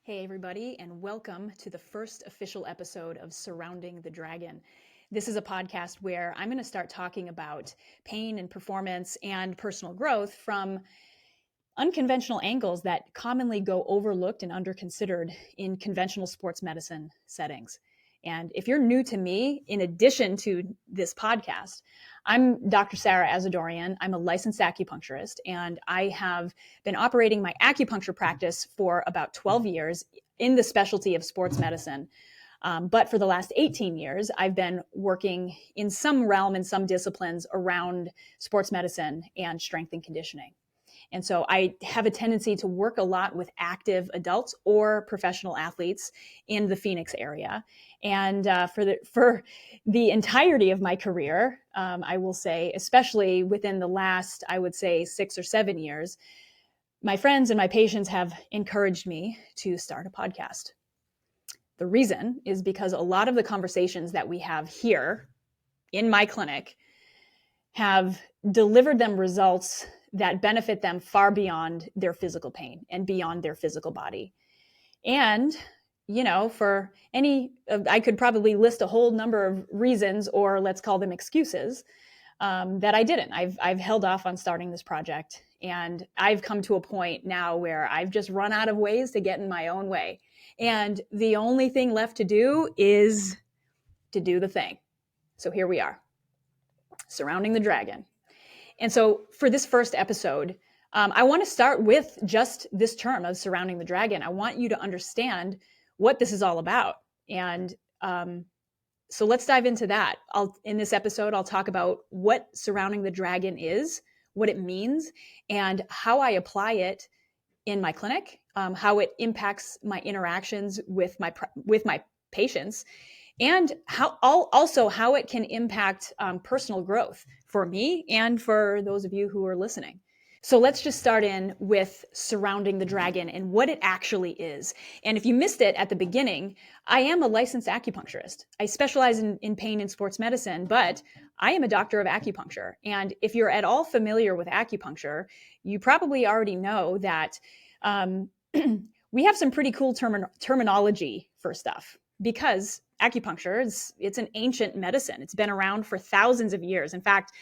Hey everybody, and welcome to the first official episode of Surrounding the Dragon. This is a podcast where I'm going to start talking about pain and performance and personal growth from unconventional angles that commonly go overlooked and underconsidered in conventional sports medicine settings. And if you're new to me, in addition to this podcast, I'm Dr. Sara Asadoorian. I'm a licensed acupuncturist, and I have been operating my acupuncture practice for about 12 years in the specialty of sports medicine. But for the last 18 years, I've been working in some realm, in some disciplines around sports medicine and strength and conditioning. And so I have a tendency to work a lot with active adults or professional athletes in the Phoenix area. And for the entirety of my career, I will say, especially within the last, I would say 6 or 7 years, my friends and my patients have encouraged me to start a podcast. The reason is because a lot of the conversations that we have here in my clinic have delivered them results that benefit them far beyond their physical pain and beyond their physical body. And, for I could probably list a whole number of reasons, or let's call them excuses, that I didn't. I've held off on starting this project. And I've come to a point now where I've just run out of ways to get in my own way. And the only thing left to do is to do the thing. So here we are, surrounding the dragon. And so for this first episode, I want to start with just this term of surrounding the dragon. I want you to understand what this is all about. And so let's dive into that. In this episode, I'll talk about what surrounding the dragon is, what it means, and how I apply it in my clinic, how it impacts my interactions with my patients, and how it can impact personal growth for me and for those of you who are listening. So let's just start in with surrounding the dragon and what it actually is. And if you missed it at the beginning, I am a licensed acupuncturist. I specialize in pain and sports medicine, but I am a doctor of acupuncture. And if you're at all familiar with acupuncture, you probably already know that we have some pretty cool terminology for stuff, because acupuncture it's an ancient medicine. It's been around for thousands of years. In fact,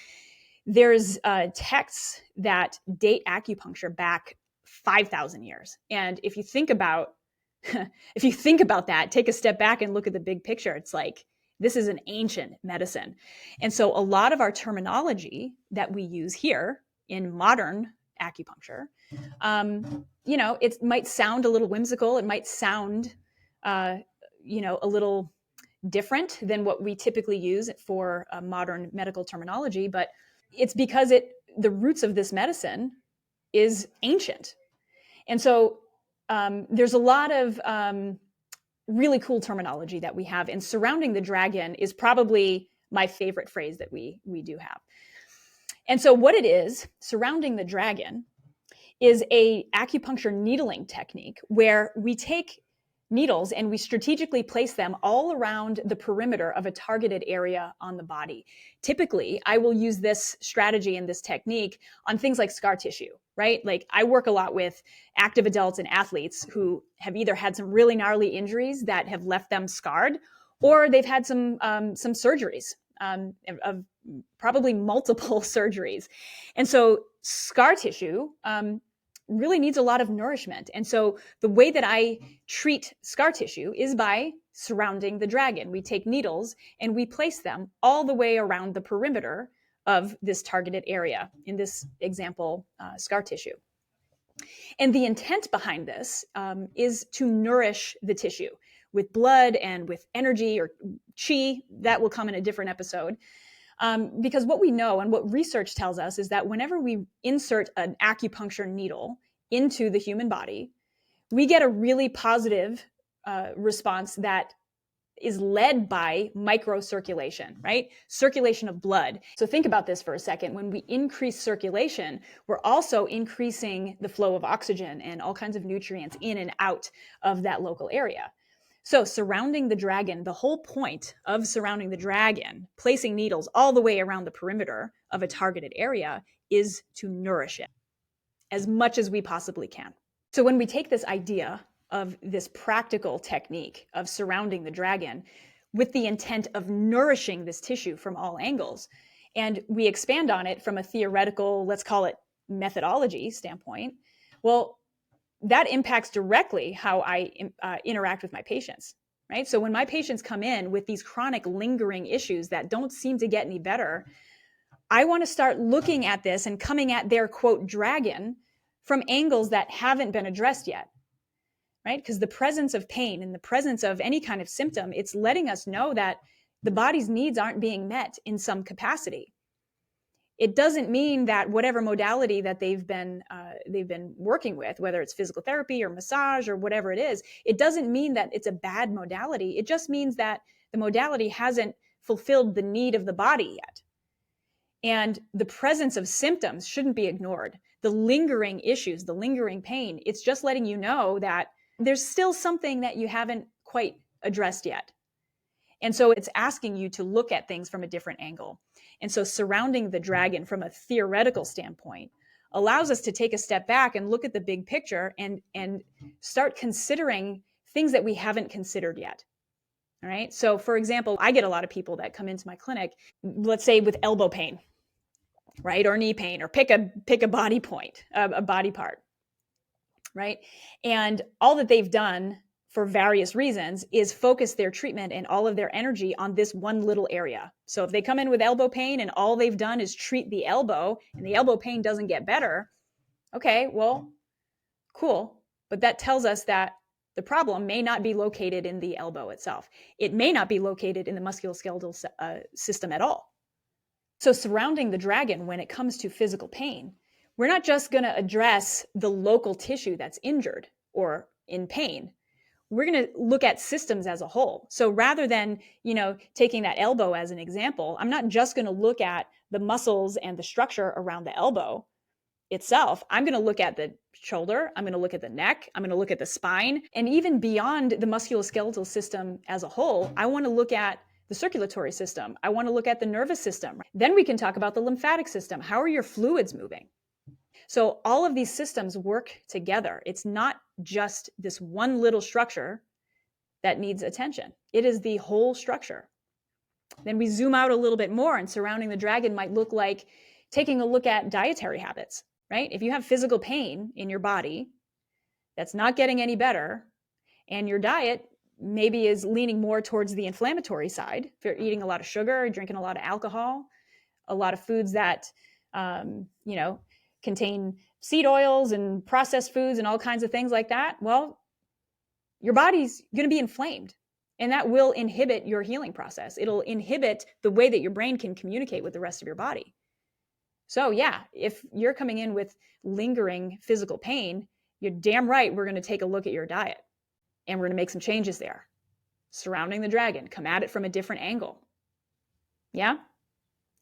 there's texts that date acupuncture back 5,000 years. And if you think about that, take a step back and look at the big picture. It's like, this is an ancient medicine. And so a lot of our terminology that we use here in modern acupuncture, it might sound a little whimsical. It might sound, a little different than what we typically use for modern medical terminology, but it's because the roots of this medicine is ancient. And so there's a lot of really cool terminology that we have, and surrounding the dragon is probably my favorite phrase that we do have. And so what it is, surrounding the dragon, is a acupuncture needling technique where we take needles and we strategically place them all around the perimeter of a targeted area on the body. Typically, I will use this strategy and this technique on things like scar tissue, right? Like, I work a lot with active adults and athletes who have either had some really gnarly injuries that have left them scarred, or they've had some surgeries, of probably multiple surgeries. And so scar tissue really needs a lot of nourishment. And so the way that I treat scar tissue is by surrounding the dragon. We take needles and we place them all the way around the perimeter of this targeted area, in this example, scar tissue. And the intent behind this is to nourish the tissue with blood and with energy, or chi. That will come in a different episode. Because what we know and what research tells us is that whenever we insert an acupuncture needle into the human body, we get a really positive response that is led by microcirculation, right? Circulation of blood. So think about this for a second. When we increase circulation, we're also increasing the flow of oxygen and all kinds of nutrients in and out of that local area. So surrounding the dragon, the whole point of surrounding the dragon, placing needles all the way around the perimeter of a targeted area, is to nourish it as much as we possibly can. So when we take this idea of this practical technique of surrounding the dragon with the intent of nourishing this tissue from all angles. And we expand on it from a theoretical, let's call it methodology standpoint. Well, that impacts directly how I interact with my patients, right? So when my patients come in with these chronic lingering issues that don't seem to get any better, I want to start looking at this and coming at their quote dragon from angles that haven't been addressed yet, right? Because the presence of pain and the presence of any kind of symptom, it's letting us know that the body's needs aren't being met in some capacity. It doesn't mean that whatever modality that they've been working with, whether it's physical therapy or massage or whatever it is, it doesn't mean that it's a bad modality. It just means that the modality hasn't fulfilled the need of the body yet. And the presence of symptoms shouldn't be ignored. The lingering issues, the lingering pain, it's just letting you know that there's still something that you haven't quite addressed yet. And so it's asking you to look at things from a different angle. And so surrounding the dragon from a theoretical standpoint allows us to take a step back and look at the big picture and start considering things that we haven't considered yet. All right. So for example, I get a lot of people that come into my clinic, let's say with elbow pain, right? Or knee pain, or pick a body point, a body part, right? And all that they've done for various reasons is focus their treatment and all of their energy on this one little area. So if they come in with elbow pain and all they've done is treat the elbow and the elbow pain doesn't get better, okay, well, cool. But that tells us that the problem may not be located in the elbow itself. It may not be located in the musculoskeletal system at all. So surrounding the dragon when it comes to physical pain, we're not just going to address the local tissue that's injured or in pain. We're going to look at systems as a whole. So rather than, taking that elbow as an example, I'm not just going to look at the muscles and the structure around the elbow itself. I'm going to look at the shoulder. I'm going to look at the neck. I'm going to look at the spine. And even beyond the musculoskeletal system as a whole, I want to look at the circulatory system. I want to look at the nervous system. Then we can talk about the lymphatic system. How are your fluids moving? So all of these systems work together. It's not just this one little structure that needs attention. It is the whole structure. Then we zoom out a little bit more, and surrounding the dragon might look like taking a look at dietary habits, right? If you have physical pain in your body that's not getting any better, and your diet maybe is leaning more towards the inflammatory side, if you're eating a lot of sugar, drinking a lot of alcohol, a lot of foods that, contain seed oils and processed foods and all kinds of things like that, well, your body's going to be inflamed, and that will inhibit your healing process. It'll inhibit the way that your brain can communicate with the rest of your body. So yeah, if you're coming in with lingering physical pain, you're damn right we're going to take a look at your diet, and we're going to make some changes there. Surrounding the dragon, come at it from a different angle. Yeah?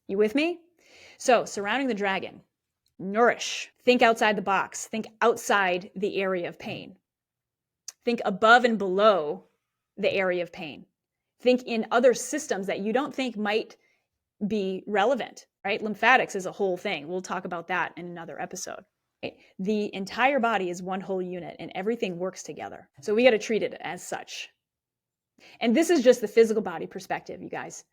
You with me? So surrounding the dragon, nourish. Think outside the box. Think outside the area of pain. Think above and below the area of pain. Think in other systems that you don't think might be relevant, right? Lymphatics is a whole thing. We'll talk about that in another episode. Right? The entire body is one whole unit, and everything works together. So we got to treat it as such. And this is just the physical body perspective, you guys.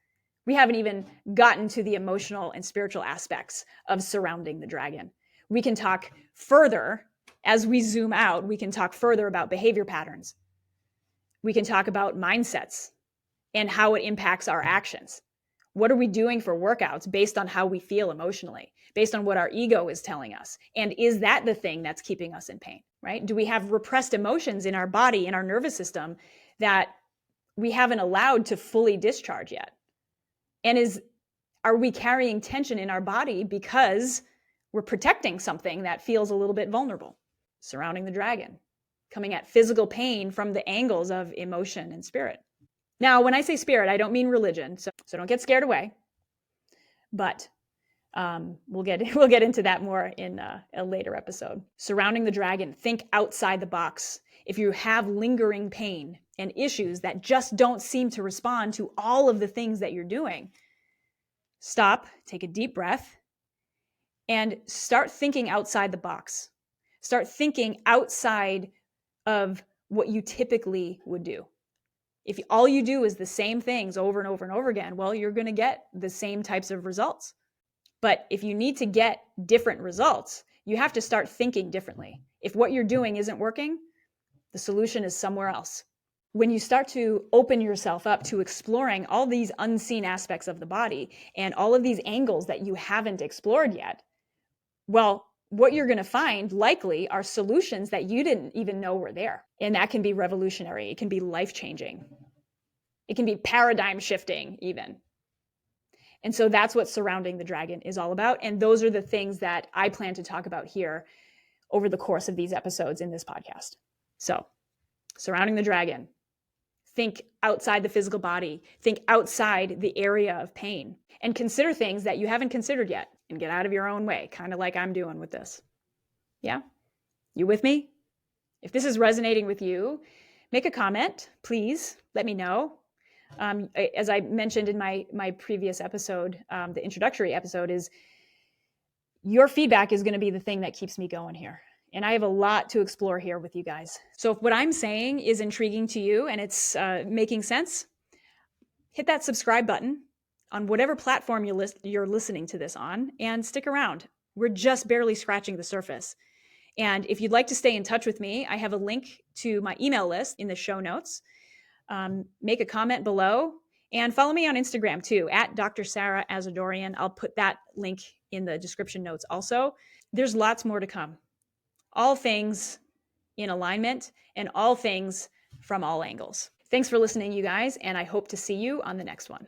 We haven't even gotten to the emotional and spiritual aspects of surrounding the dragon. We can talk further as we zoom out. We can talk further about behavior patterns. We can talk about mindsets and how it impacts our actions. What are we doing for workouts based on how we feel emotionally, based on what our ego is telling us? And is that the thing that's keeping us in pain, right? Do we have repressed emotions in our body, in our nervous system that we haven't allowed to fully discharge yet? And are we carrying tension in our body because we're protecting something that feels a little bit vulnerable? Surrounding the dragon, coming at physical pain from the angles of emotion and spirit. Now, when I say spirit, I don't mean religion, so don't get scared away. But we'll get into that more in a later episode. Surrounding the dragon, think outside the box. If you have lingering pain and issues that just don't seem to respond to all of the things that you're doing, stop, take a deep breath, and start thinking outside the box. Start thinking outside of what you typically would do. If all you do is the same things over and over and over again, well, you're going to get the same types of results. But if you need to get different results, you have to start thinking differently. If what you're doing isn't working, the solution is somewhere else. When you start to open yourself up to exploring all these unseen aspects of the body and all of these angles that you haven't explored yet, well, what you're going to find likely are solutions that you didn't even know were there. And that can be revolutionary. It can be life-changing. It can be paradigm shifting even. And so that's what Surrounding the Dragon is all about. And those are the things that I plan to talk about here over the course of these episodes in this podcast. So, Surrounding the Dragon. Think outside the physical body. Think outside the area of pain. And consider things that you haven't considered yet. And get out of your own way, kind of like I'm doing with this. Yeah? You with me? If this is resonating with you, make a comment, please. Let me know. As I mentioned in my previous episode, the introductory episode, is your feedback is going to be the thing that keeps me going here. And I have a lot to explore here with you guys. So if what I'm saying is intriguing to you and it's making sense, hit that subscribe button on whatever platform you're listening to this on, and stick around. We're just barely scratching the surface. And if you'd like to stay in touch with me, I have a link to my email list in the show notes. Make a comment below and follow me on Instagram too, at Dr. Sara Asadoorian. I'll put that link in the description notes also. There's lots more to come. All things in alignment and all things from all angles. Thanks for listening, you guys, and I hope to see you on the next one.